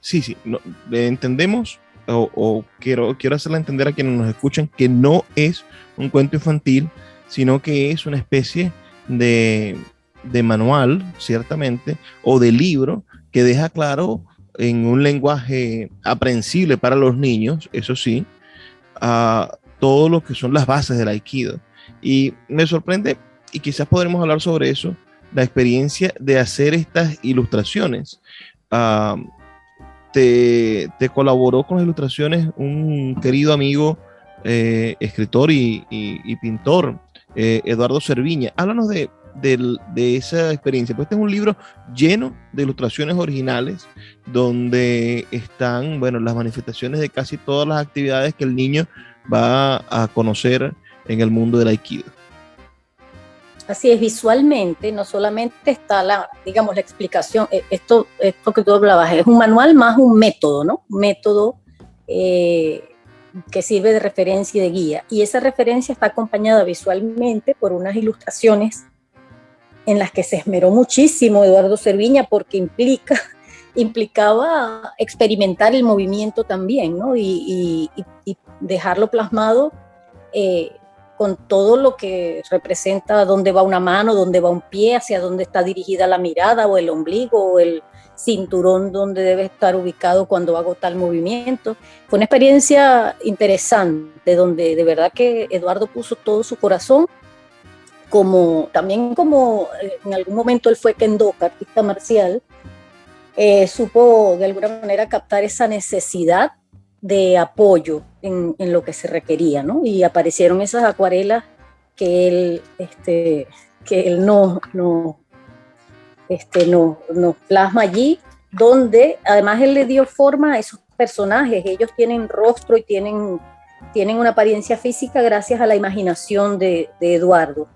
Speaker 2: Sí, no, entendemos, o quiero hacerle entender a quienes nos escuchan que no es un cuento infantil, sino que es una especie de manual, ciertamente, o de libro que deja claro en un lenguaje aprensible para los niños, eso sí, todo lo que son las bases del Aikido. Y me sorprende, y quizás podremos hablar sobre eso, la experiencia de hacer estas ilustraciones. Te colaboró con las ilustraciones un querido amigo, escritor y pintor, Eduardo Cerviña. Háblanos de esa experiencia. Pues este es un libro lleno de ilustraciones originales donde están, bueno, las manifestaciones de casi todas las actividades que el niño va a conocer en el mundo del Aikido.
Speaker 3: Así es, visualmente no solamente está la explicación, esto que tú hablabas, es un manual más un método, ¿no? Un método que sirve de referencia y de guía. Y esa referencia está acompañada visualmente por unas ilustraciones en las que se esmeró muchísimo Eduardo Cerviña, porque implicaba experimentar el movimiento también, ¿no? Y dejarlo plasmado con todo lo que representa dónde va una mano, dónde va un pie, hacia dónde está dirigida la mirada, o el ombligo, o el cinturón donde debe estar ubicado cuando hago tal movimiento. Fue una experiencia interesante, donde de verdad que Eduardo puso todo su corazón, también como en algún momento él fue kendoka, artista marcial, supo de alguna manera captar esa necesidad de apoyo en lo que se requería, ¿no? Y aparecieron esas acuarelas que él nos plasma allí, donde además él le dio forma a esos personajes. Ellos tienen rostro y tienen una apariencia física gracias a la imaginación de Eduardo.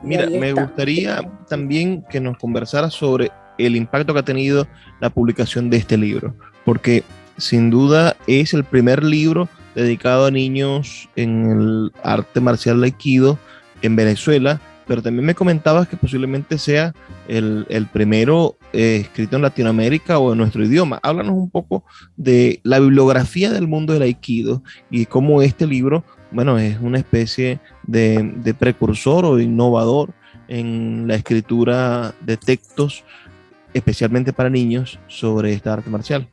Speaker 2: Mira, me gustaría también que nos conversara sobre el impacto que ha tenido la publicación de este libro, porque sin duda es el primer libro dedicado a niños en el arte marcial Aikido en Venezuela, pero también me comentabas que posiblemente sea el primero escrito en Latinoamérica o en nuestro idioma. Háblanos un poco de la bibliografía del mundo del Aikido y cómo este libro, bueno, es una especie de precursor o innovador en la escritura de textos, especialmente para niños, sobre esta arte marcial.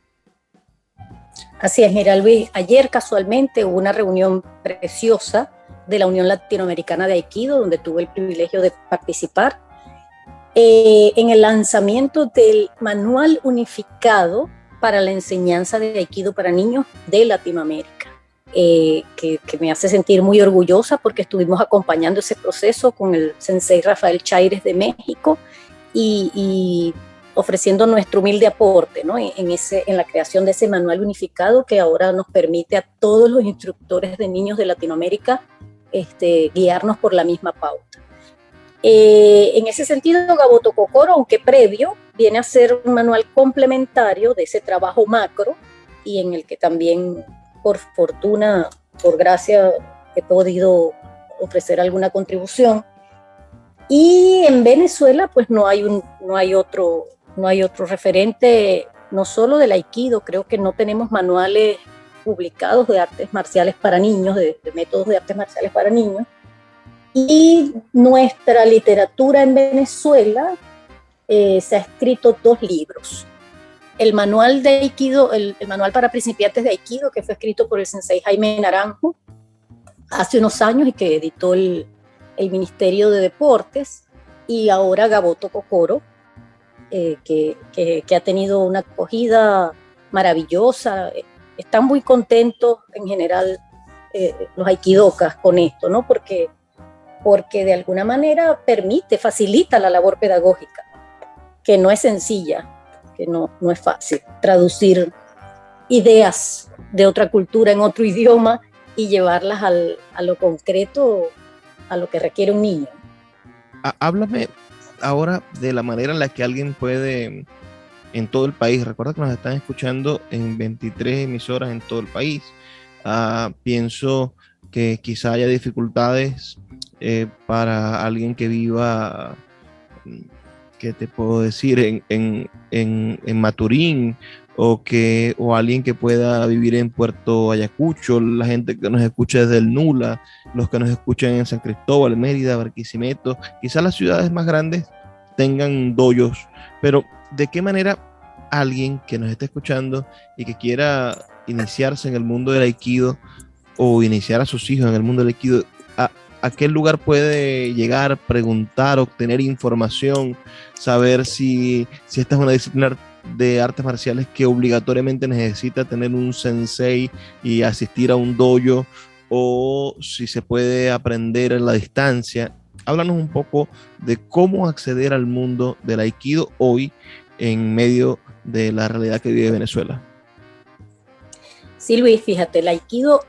Speaker 3: Así es, mira, Luis, ayer casualmente hubo una reunión preciosa de la Unión Latinoamericana de Aikido, donde tuve el privilegio de participar, en el lanzamiento del Manual Unificado para la Enseñanza de Aikido para Niños de Latinoamérica, que me hace sentir muy orgullosa, porque estuvimos acompañando ese proceso con el sensei Rafael Chaires de México y ofreciendo nuestro humilde aporte, ¿no? en la creación de ese manual unificado que ahora nos permite a todos los instructores de niños de Latinoamérica guiarnos por la misma pauta. En ese sentido, Gaboto Kokoro, aunque previo, viene a ser un manual complementario de ese trabajo macro, y en el que también, por fortuna, por gracia, he podido ofrecer alguna contribución. Y en Venezuela, pues no hay otro referente, no solo del Aikido. Creo que no tenemos manuales publicados de artes marciales para niños, de métodos de artes marciales para niños. Y nuestra literatura en Venezuela se ha escrito 2 libros. El manual de Aikido, el manual para principiantes de Aikido, que fue escrito por el sensei Jaime Naranjo hace unos años y que editó el Ministerio de Deportes, y ahora Gaboto Kokoro, que ha tenido una acogida maravillosa. Están muy contentos en general los aikidokas con esto, ¿no? Porque de alguna manera facilita la labor pedagógica, que no es sencilla, que no es fácil traducir ideas de otra cultura en otro idioma y llevarlas a lo concreto, a lo que requiere un niño.
Speaker 2: Háblame ahora de la manera en la que alguien puede, en todo el país, recuerda que nos están escuchando en 23 emisoras en todo el país. Pienso que quizá haya dificultades para alguien que viva, ¿qué te puedo decir? En Maturín, o alguien que pueda vivir en Puerto Ayacucho, la gente que nos escucha desde el Nula, los que nos escuchan en San Cristóbal, Mérida, Barquisimeto, quizás las ciudades más grandes tengan dojos, pero ¿de qué manera alguien que nos esté escuchando y que quiera iniciarse en el mundo del Aikido o iniciar a sus hijos en el mundo del Aikido, a qué lugar puede llegar, preguntar, obtener información, saber si esta es una disciplina de artes marciales que obligatoriamente necesita tener un sensei y asistir a un dojo, o si se puede aprender a la distancia? Háblanos un poco de cómo acceder al mundo del Aikido hoy en medio de la realidad que vive Venezuela.
Speaker 3: Sí, Luis, fíjate, el Aikido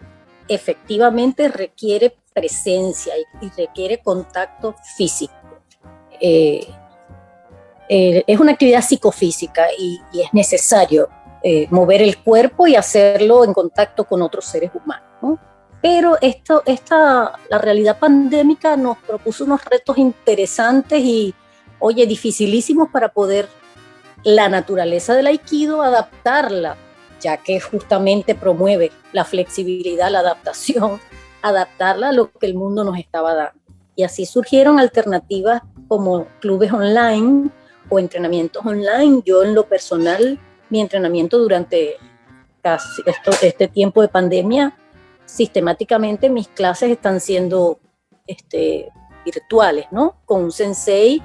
Speaker 3: efectivamente requiere presencia y requiere contacto físico. Es una actividad psicofísica y es necesario mover el cuerpo y hacerlo en contacto con otros seres humanos, ¿no? Pero la realidad pandémica nos propuso unos retos interesantes y, oye, dificilísimos para poder la naturaleza del Aikido adaptarla, ya que justamente promueve la flexibilidad, la adaptación, adaptarla a lo que el mundo nos estaba dando. Y así surgieron alternativas como clubes online o entrenamientos online. Yo en lo personal, mi entrenamiento durante casi este tiempo de pandemia, sistemáticamente mis clases están siendo virtuales, ¿no? Con un sensei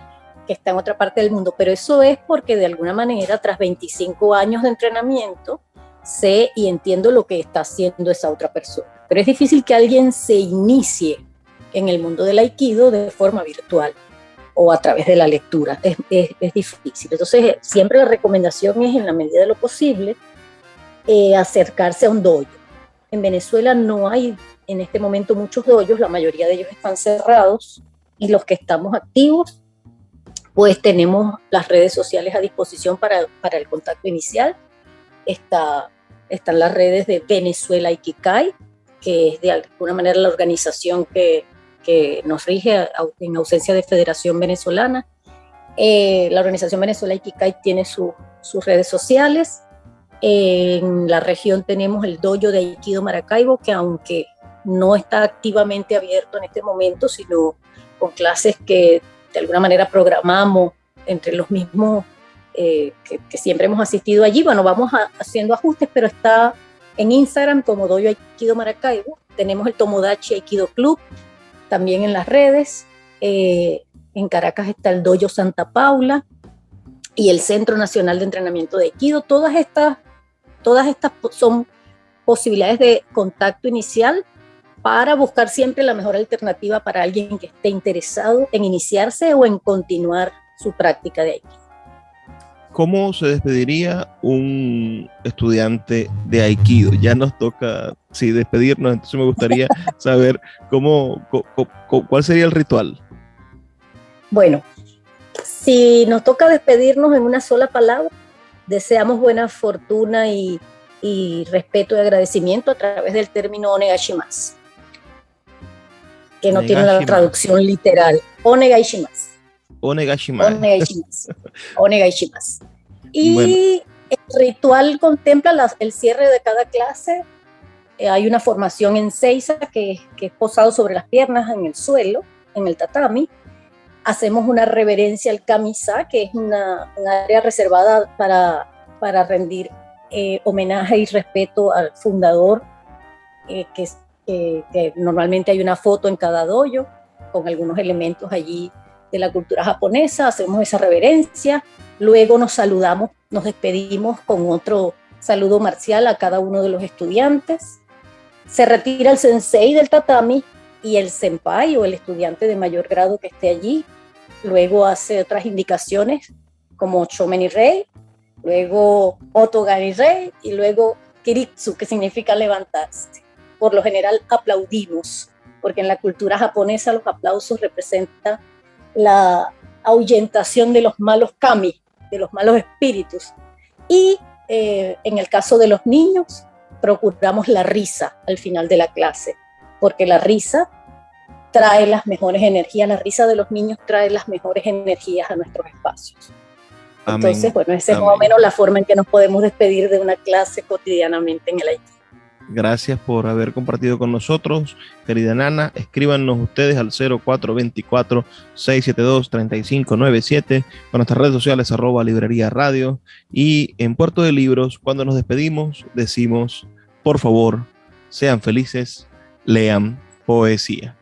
Speaker 3: que está en otra parte del mundo, pero eso es porque de alguna manera, tras 25 años de entrenamiento, sé y entiendo lo que está haciendo esa otra persona. Pero es difícil que alguien se inicie en el mundo del Aikido de forma virtual o a través de la lectura. Es difícil. Entonces, siempre la recomendación es, en la medida de lo posible, acercarse a un dojo. En Venezuela no hay en este momento muchos dojos, la mayoría de ellos están cerrados, y los que estamos activos, pues tenemos las redes sociales a disposición para el contacto inicial. Están las redes de Venezuela Ikikai, que es de alguna manera la organización que nos rige en ausencia de Federación Venezolana. La organización Venezuela Ikikai tiene sus redes sociales. En la región tenemos el dojo de Aikido Maracaibo, que aunque no está activamente abierto en este momento, sino con clases que de alguna manera programamos entre los mismos que siempre hemos asistido allí. Bueno, vamos haciendo ajustes, pero está en Instagram como Dojo Aikido Maracaibo. Tenemos el Tomodachi Aikido Club también en las redes. En Caracas está el Dojo Santa Paula y el Centro Nacional de Entrenamiento de Aikido. Todas estas son posibilidades de contacto inicial para buscar siempre la mejor alternativa para alguien que esté interesado en iniciarse o en continuar su práctica de Aikido.
Speaker 2: ¿Cómo se despediría un estudiante de Aikido? Ya nos toca, sí, despedirnos, entonces me gustaría saber cuál sería el ritual.
Speaker 3: Bueno, si nos toca despedirnos en una sola palabra, deseamos buena fortuna y respeto y agradecimiento a través del término onegaishimasu, que no tiene la traducción literal. Onegaishimasu. Onegaishimasu. Y bueno, el ritual contempla el cierre de cada clase. Hay una formación en seiza que es posado sobre las piernas en el suelo, en el tatami. Hacemos una reverencia al kami-sa, que es un área reservada para rendir homenaje y respeto al fundador, que normalmente hay una foto en cada dojo con algunos elementos allí de la cultura japonesa. Hacemos esa reverencia, luego nos saludamos, nos despedimos con otro saludo marcial a cada uno de los estudiantes. Se retira el sensei del tatami y el senpai o el estudiante de mayor grado que esté allí luego hace otras indicaciones como Shomeni Rei, luego Otogani Rei y luego Kiritsu, que significa levantarse. Por lo general aplaudimos, porque en la cultura japonesa los aplausos representan la ahuyentación de los malos kami, de los malos espíritus. Y en el caso de los niños, procuramos la risa al final de la clase, porque la risa trae las mejores energías, la risa de los niños trae las mejores energías a nuestros espacios. Entonces,
Speaker 2: Amén.
Speaker 3: bueno, esa es
Speaker 2: Amén.
Speaker 3: más o menos la forma en que nos podemos despedir de una clase cotidianamente en el Haití.
Speaker 2: Gracias por haber compartido con nosotros, querida Nana. Escríbanos ustedes al 0424-672-3597, con nuestras redes sociales @librería radio. Y en Puerto de Libros, cuando nos despedimos, decimos, por favor, sean felices, lean poesía.